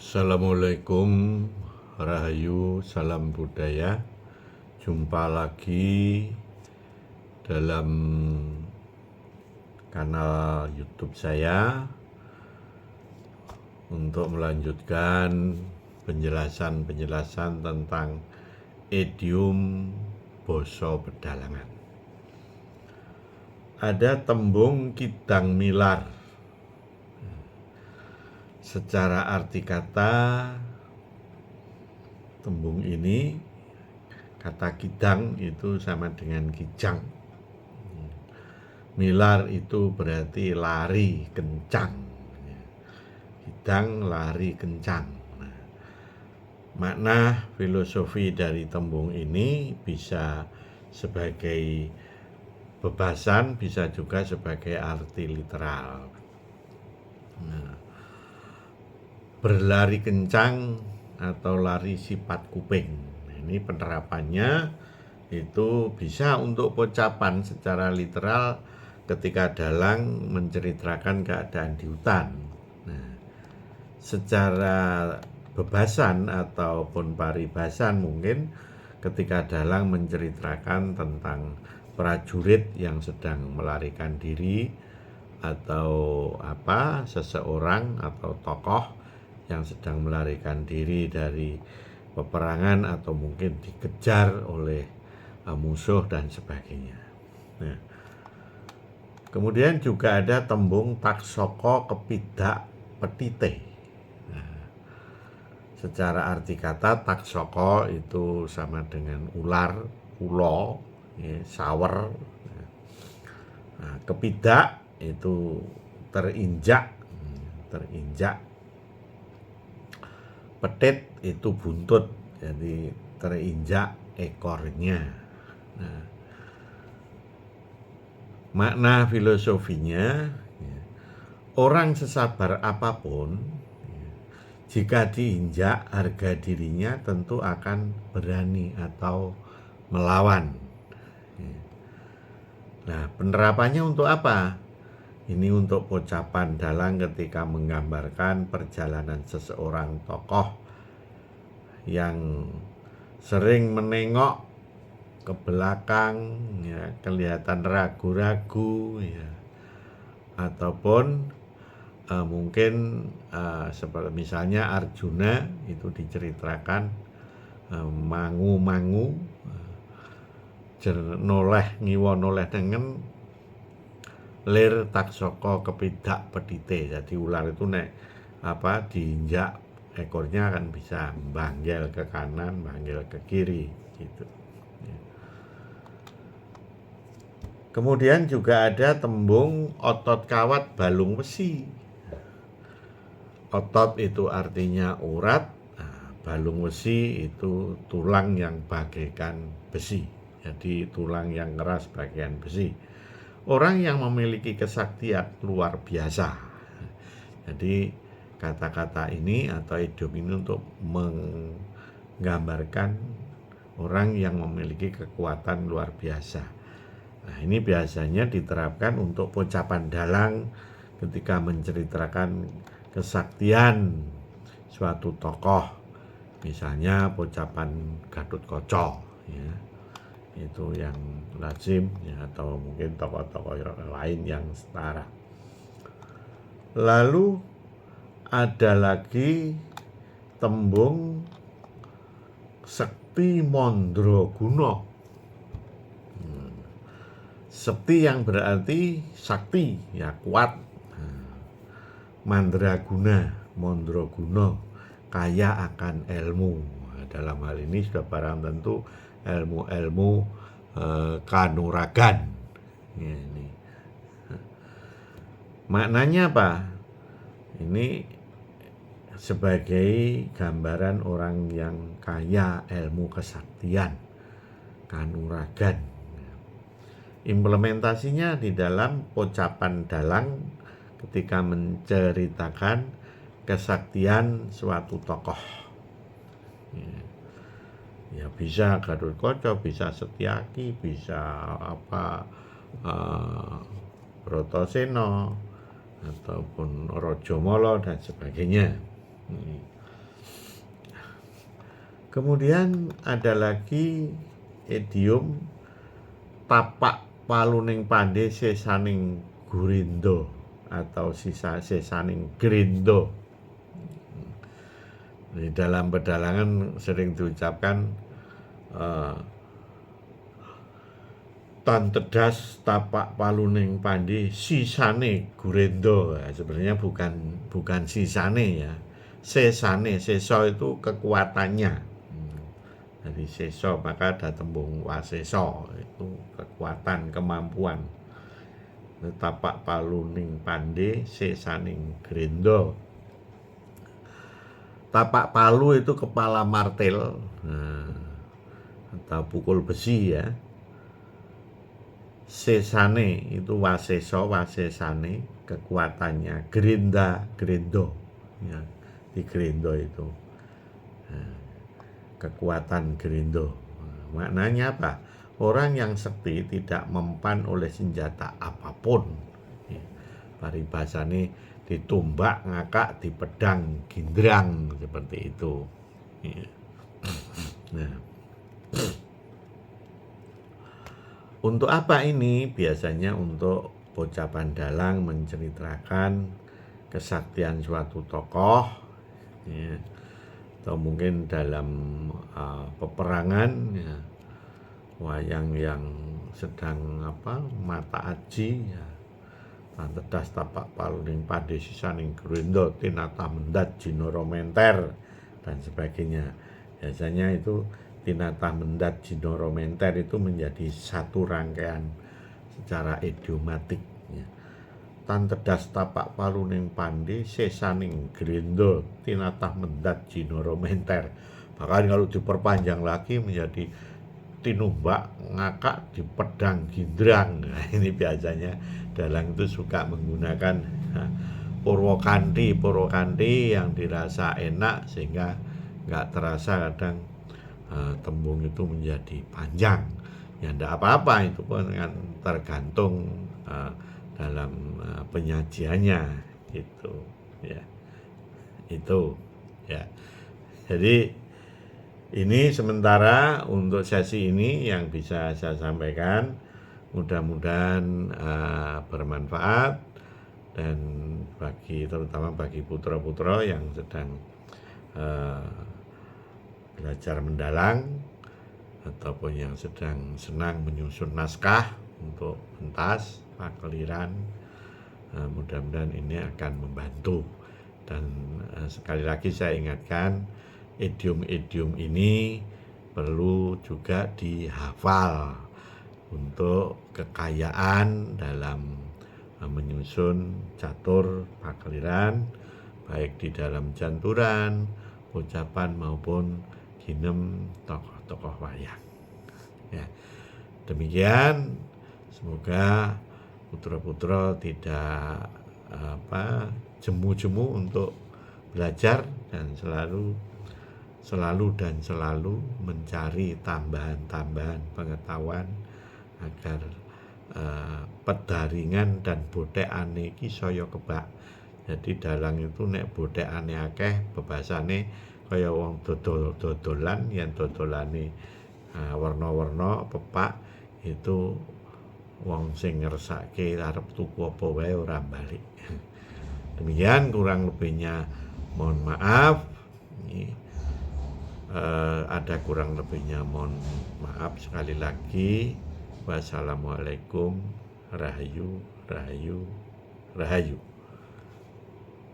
Assalamualaikum, Rahayu, salam budaya. Jumpa lagi dalam kanal YouTube saya untuk melanjutkan penjelasan tentang idiom basa Pedalangan. Ada tembung kidang milar. Secara arti kata, tembung ini, kata kidang itu sama dengan kijang. Milar itu berarti lari kencang. Kidang lari kencang. Makna filosofi dari tembung ini bisa sebagai bebasan, bisa juga sebagai arti literal. Berlari kencang atau lari sifat kuping. Ini penerapannya itu bisa untuk pocapan secara literal ketika dalang menceritakan keadaan di hutan. Secara bebasan ataupun paribasan mungkin ketika dalang menceritakan tentang prajurit yang sedang melarikan diri atau seseorang atau tokoh yang sedang melarikan diri dari peperangan atau mungkin dikejar oleh musuh dan sebagainya. Nah, kemudian juga ada tembung taksoko kepidak petite. Secara arti kata taksoko itu sama dengan ular, ulo, sawer. Kepidak itu terinjak. Petit itu buntut, jadi terinjak ekornya. Makna filosofinya, orang sesabar apapun, jika diinjak harga dirinya tentu akan berani atau melawan. Nah, penerapannya untuk apa? Ini untuk pocapan dalang ketika menggambarkan perjalanan seseorang tokoh yang sering menengok ke belakang, ya, kelihatan ragu-ragu, ya, ataupun mungkin seperti misalnya Arjuna itu diceritakan mangu-mangu, noleh ngiwa noleh nengen lir taksoko kepidak petite. Jadi ular itu diinjak ekornya kan bisa banggel ke kanan, banggel ke kiri gitu. Kemudian juga ada tembung otot kawat balung besi. Otot itu artinya urat, balung besi itu tulang yang bagaikan besi. Jadi tulang yang keras bagian besi. Orang yang memiliki kesaktian luar biasa. Jadi kata-kata ini atau idiom ini untuk menggambarkan orang yang memiliki kekuatan luar biasa. Nah, ini biasanya diterapkan untuk pocapan dalang ketika menceritakan kesaktian suatu tokoh. Misalnya pocapan Gatotkaca, ya. Itu yang lazim, ya, atau mungkin tokoh-tokoh lain yang setara. Lalu ada lagi tembung sekti mandraguna. Sekti yang berarti sakti, ya, kuat. Mandraguna kaya akan ilmu. Dalam hal ini sudah barang tentu ilmu-ilmu kanuragan. Ini. Maknanya apa? Ini sebagai gambaran orang yang kaya ilmu kesaktian, kanuragan. Implementasinya di dalam pocapan dalang ketika menceritakan kesaktian suatu tokoh. Ya, bisa Gatotkaca, bisa Setyaki, bisa Bratasena ataupun Rajamala dan sebagainya. Kemudian ada lagi idiom tapak paluning pandhe sesaning gurindo atau sesaning grindo. Di dalam pedalangan sering diucapkan tan tedas tapak paluning pandhe sisane gurindo. Nah, sebenarnya bukan sisane ya. Sesane, seso itu kekuatannya. Dari seso maka ada tembung waseso, itu kekuatan, kemampuan. Tapak paluning pandhe sesaning grindo. Tapak palu itu kepala martil, atau pukul besi ya. Sesane itu waseso, wasesane kekuatannya. Gerinda, grindo ya, di grindo itu kekuatan grindo. Maknanya apa? Orang yang sekti tidak mempan oleh senjata apapun. Paribasane ditumbak, ngakak, di pedang, gindrang, seperti itu. Nah, untuk apa ini? Biasanya untuk pocapan dalang menceritakan kesaktian suatu tokoh, ya, atau mungkin dalam peperangan, ya, wayang yang sedang mata aji, ya, tan tedas tapak paluning pandhe sisaning grindo tinatah mendat jinoro menter dan sebagainya. Biasanya itu tinatah mendat jinoro menter itu menjadi satu rangkaian secara idiomatik ya. Tan tedas tapak paluning pandhe sesaning grindo tinatah mendat jinoro menter. Bahkan kalau diperpanjang lagi menjadi tinumbak, ngakak, di pedang, gindrang. Nah, ini biasanya dalang itu suka menggunakan purwokanthi yang dirasa enak sehingga nggak terasa kadang tembung itu menjadi panjang. Ya enggak apa-apa, itu pun kan tergantung dalam penyajiannya gitu ya. Itu ya. Jadi ini sementara untuk sesi ini yang bisa saya sampaikan. Mudah-mudahan bermanfaat, dan terutama bagi putra-putra yang sedang belajar mendalang ataupun yang sedang senang menyusun naskah untuk pentas, pakliran, mudah-mudahan ini akan membantu. Dan sekali lagi saya ingatkan, idiom-idiom ini perlu juga dihafal untuk kekayaan dalam menyusun catur pakliran, baik di dalam janturan, ucapan maupun ginem tokoh-tokoh wayang. Ya, demikian, semoga putra-putra tidak jemu-jemu untuk belajar dan selalu mencari tambahan-tambahan pengetahuan agar pedaringan dan bodhekane iki saya kebak. Jadi dalang itu nek bodhekane akeh, bebasane kaya wong dodolan, yen dodolane warna-warna pepak, itu wong sing ngersake arep tuku apa wae ora balik. Demikian kurang lebihnya, mohon maaf. Ada kurang lebihnya, mohon maaf sekali lagi. Wassalamualaikum, rahayu, rahayu, rahayu.